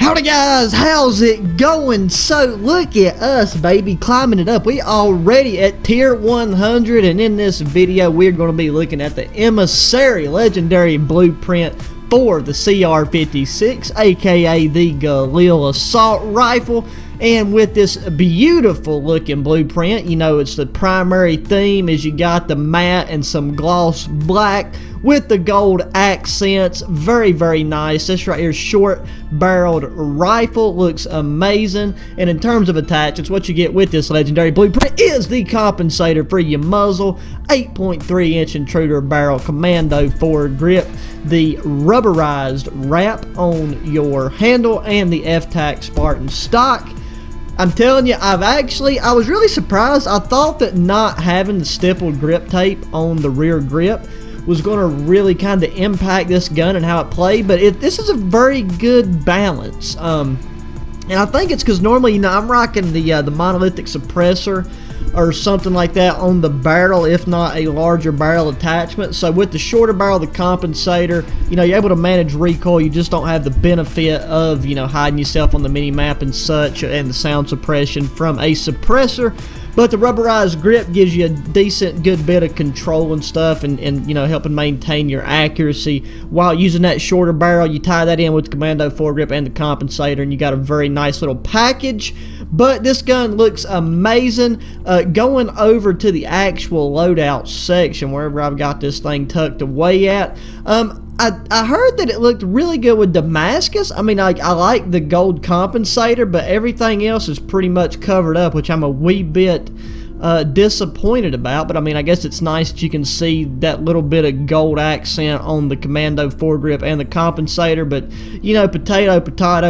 Howdy guys, how's it going? So look at us, baby, climbing it up. We already at tier 100, and in this video we're going to be looking at the EMISSARY legendary blueprint for the CR-56, aka the Galil assault rifle. And with this beautiful looking blueprint, you know, it's the primary theme is you got the matte and some gloss black with the gold accents. Very, very nice. This right here, short barreled rifle, looks amazing. And in terms of attachments, what you get with this legendary blueprint is the compensator for your muzzle, 8.3 inch intruder barrel commando foregrip, the rubberized wrap on your handle, and the F-Tac Spartan stock. I'm telling you, I was really surprised. I thought that not having the stippled grip tape on the rear grip was going to really kind of impact this gun and how it played, but this is a very good balance. And I think it's because normally, you know, I'm rocking the monolithic suppressor or something like that on the barrel, if not a larger barrel attachment. So with the shorter barrel, the compensator, you know, you're able to manage recoil. You just don't have the benefit of, you know, hiding yourself on the mini map and such, and the sound suppression from a suppressor. But the rubberized grip gives you a decent, good bit of control and stuff, and you know, helping maintain your accuracy while using that shorter barrel. You tie that in with the commando foregrip and the compensator, and you got a very nice little package. But this gun looks amazing. Going over to the actual loadout section, wherever I've got this thing tucked away at, I heard that it looked really good with Damascus. I mean, I like the gold compensator, but everything else is pretty much covered up, which I'm a wee bit disappointed about. But I mean, I guess it's nice that you can see that little bit of gold accent on the commando foregrip and the compensator. But you know, potato,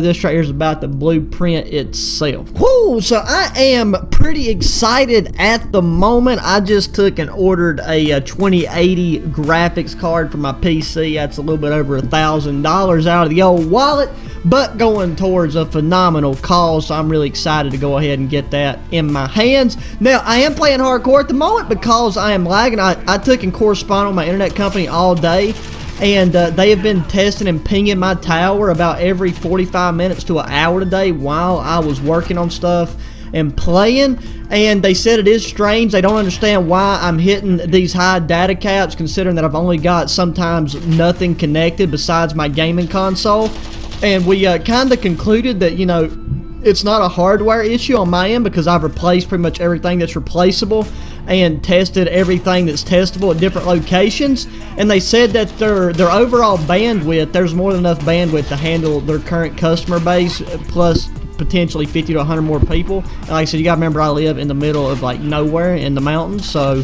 this right here is about the blueprint itself. Whoo! So I am pretty excited at the moment. I just took and ordered a 2080 graphics card for my PC. That's a little bit over $1,000 out of the old wallet, but going towards a phenomenal cause, so I'm really excited to go ahead and get that in my hands. Now, I am playing hardcore at the moment because I am lagging. I took and corresponded with my internet company all day, and they have been testing and pinging my tower about every 45 minutes to an hour today while I was working on stuff and playing, and they said it is strange. They don't understand why I'm hitting these high data caps, considering that I've only got sometimes nothing connected besides my gaming console. And we kind of concluded that, you know, it's not a hardware issue on my end, because I've replaced pretty much everything that's replaceable and tested everything that's testable at different locations. And they said that their overall bandwidth, there's more than enough bandwidth to handle their current customer base, plus potentially 50 to 100 more people. And like I said, you gotta remember I live in the middle of like nowhere in the mountains, so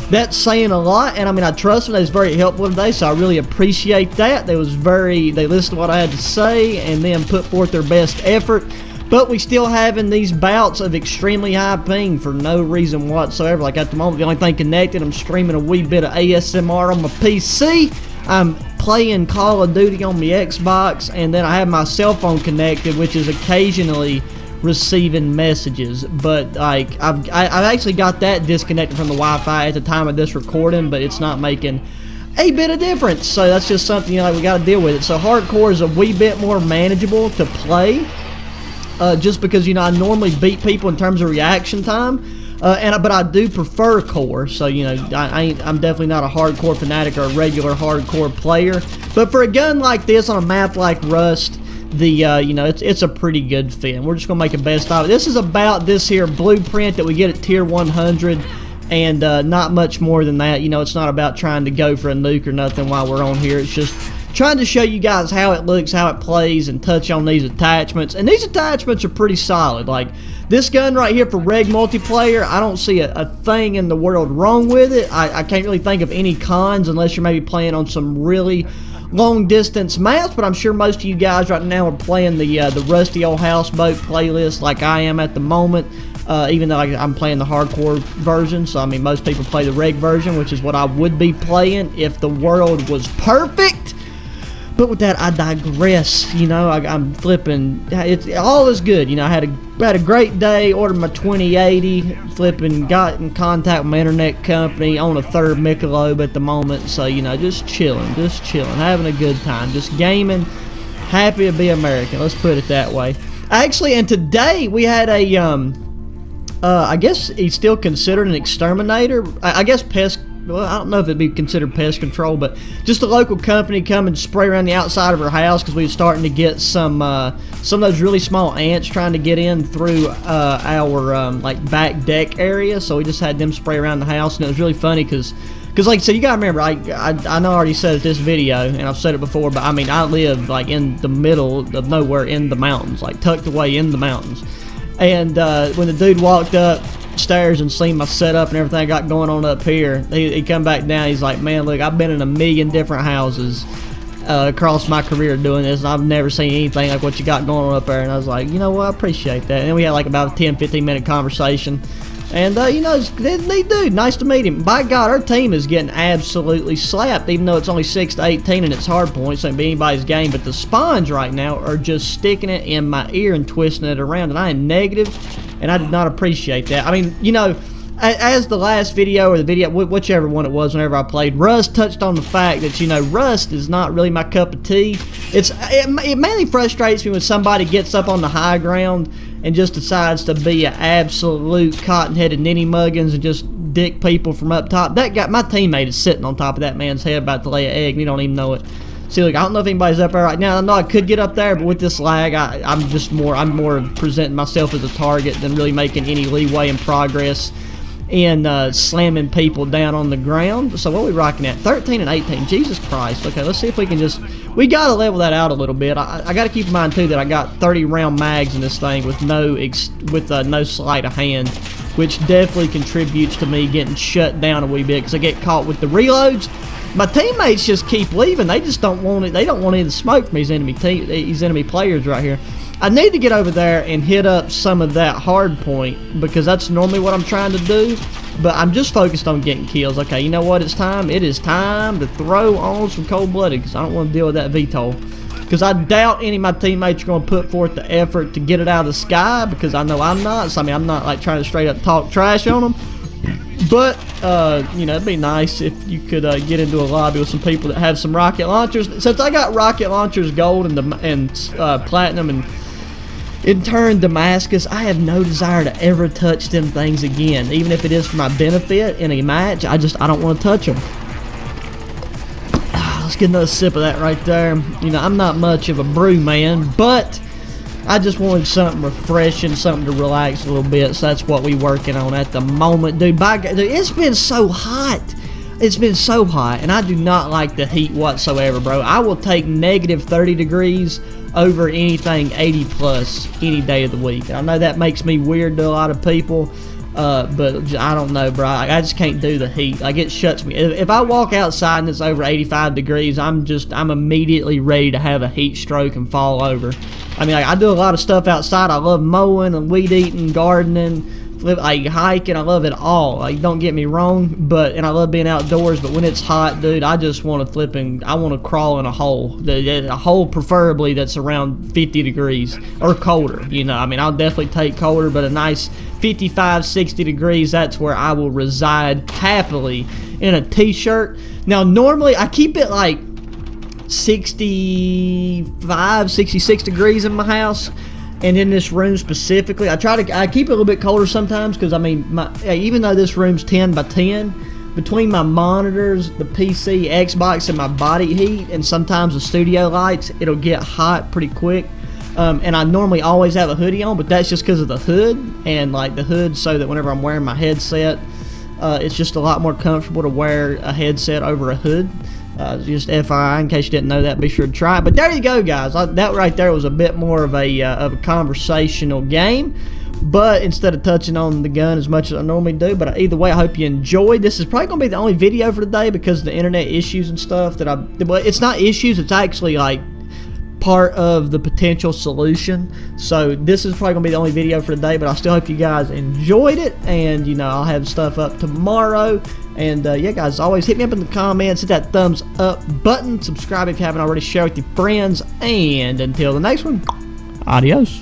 that's saying a lot. And I mean, I trust them. They was very helpful today, so I really appreciate that. They listened to what I had to say and then put forth their best effort. But we still having these bouts of extremely high ping for no reason whatsoever. Like at the moment, the only thing connected, I'm streaming a wee bit of ASMR on my PC. I'm playing Call of Duty on my Xbox, and then I have my cell phone connected, which is occasionally receiving messages. But like I've actually got that disconnected from the Wi-Fi at the time of this recording, but it's not making a bit of difference. So that's just something, you know, we got to deal with it. So hardcore is a wee bit more manageable to play, just because, you know, I normally beat people in terms of reaction time, but I do prefer core. So, you know, I'm definitely not a hardcore fanatic or a regular hardcore player. But for a gun like this on a map like Rust, you know, it's a pretty good fit. We're just gonna make the best of it. This is about this here blueprint that we get at tier 100, and not much more than that. You know, it's not about trying to go for a nuke or nothing while we're on here. It's just trying to show you guys how it looks, how it plays, and touch on these attachments. And these attachments are pretty solid. Like this gun right here for reg multiplayer, I don't see a thing in the world wrong with it. I can't really think of any cons, unless you're maybe playing on some really long distance maps. But I'm sure most of you guys right now are playing the rusty old houseboat playlist like I am at the moment. Even though I'm playing the hardcore version, so I mean most people play the reg version, which is what I would be playing if the world was perfect. But with that, I digress. You know, I'm flipping. All is good. You know, I had a great day. Ordered my 2080. Flipping, got in contact with my internet company on a third Michelob at the moment. So, you know, just chilling, having a good time, just gaming, happy to be American. Let's put it that way. Actually, and today we had a I guess he's still considered an exterminator. I guess pest. Well, I don't know if it'd be considered pest control, but just a local company come and spray around the outside of her house because we were starting to get some of those really small ants trying to get in through our like back deck area. So we just had them spray around the house, and it was really funny because like I said, you gotta remember, I know I already said it this video, and I've said it before, but I mean, I live like in the middle of nowhere in the mountains, like tucked away in the mountains. And when the dude walked up stairs and seen my setup and everything I got going on up here, he come back down. He's like, man, look, I've been in a million different houses across my career doing this, and I've never seen anything like what you got going on up there. And I was like, you know what, I appreciate that. And then we had like about a 10-15 minute conversation, and you know, dude, nice to meet him. By God, our team is getting absolutely slapped, even though it's only 6-18 and it's hard points, so it ain't be anybody's game. But the spawns right now are just sticking it in my ear and twisting it around, and I am negative, and I did not appreciate that. I mean, you know, as the last video or the video, whichever one it was, whenever I played, Russ touched on the fact that, you know, Rust is not really my cup of tea. It mainly frustrates me when somebody gets up on the high ground and just decides to be an absolute cotton-headed ninny muggins and just dick people from up top. That guy, my teammate, is sitting on top of that man's head about to lay an egg, and he don't even know it. See, look, I don't know if anybody's up there right now. I know I could get up there, but with this lag, I'm more of presenting myself as a target than really making any leeway and progress in slamming people down on the ground. So what are we rocking at? 13 and 18. Jesus Christ. Okay, let's see if we can just... We got to level that out a little bit. I got to keep in mind, too, that I got 30 round mags in this thing with no sleight of hand, which definitely contributes to me getting shut down a wee bit because I get caught with the reloads. My teammates just keep leaving. They just don't want it. They don't want any of the smoke from these enemy players right here. I need to get over there and hit up some of that hard point because that's normally what I'm trying to do, but I'm just focused on getting kills. Okay, you know what? It's time. It is time to throw on some cold-blooded because I don't want to deal with that VTOL. Because I doubt any of my teammates are going to put forth the effort to get it out of the sky because I know I'm not. So, I mean, I'm not like trying to straight up talk trash on them. But, you know, it'd be nice if you could get into a lobby with some people that have some rocket launchers. Since I got rocket launchers gold and platinum and in turn Damascus, I have no desire to ever touch them things again. Even if it is for my benefit in a match, I don't want to touch them. Let's get another sip of that right there. You know, I'm not much of a brew man, but I just wanted something refreshing, something to relax a little bit, so that's what we working on at the moment. Dude, dude, it's been so hot. It's been so hot, and I do not like the heat whatsoever, bro. I will take negative 30 degrees over anything 80 plus any day of the week. And I know that makes me weird to a lot of people, but I don't know, bro. I just can't do the heat. Like, it shuts me. If I walk outside and it's over 85 degrees, I'm immediately ready to have a heat stroke and fall over. I mean, like, I do a lot of stuff outside. I love mowing and weed eating, gardening, like hiking. I love it all. Like, don't get me wrong, and I love being outdoors. But when it's hot, dude, I just want to I want to crawl in a hole. A hole preferably that's around 50 degrees or colder. You know, I mean, I'll definitely take colder, but a nice 55, 60 degrees, that's where I will reside happily in a t-shirt. Now, normally I keep it like 65, 66 degrees in my house. And in this room specifically, I keep it a little bit colder sometimes because, I mean, even though this room's 10 by 10, between my monitors, the PC, Xbox, and my body heat, and sometimes the studio lights, it'll get hot pretty quick. And I normally always have a hoodie on, but that's just because of the hood, and like the hood so that whenever I'm wearing my headset, it's just a lot more comfortable to wear a headset over a hood. Just FYI, in case you didn't know that, be sure to try it. But there you go, guys. That right there was a bit more of a conversational game. But instead of touching on the gun as much as I normally do, but either way, I hope you enjoyed. This is probably going to be the only video for today because of the internet issues and stuff well, it's not issues, it's actually like part of the potential solution. So this is probably gonna be the only video for today, but I still hope you guys enjoyed it, and you know, I'll have stuff up tomorrow. And yeah, guys, as always, hit me up in the comments, hit that thumbs up button, subscribe if you haven't already, share with your friends, and until the next one, adios.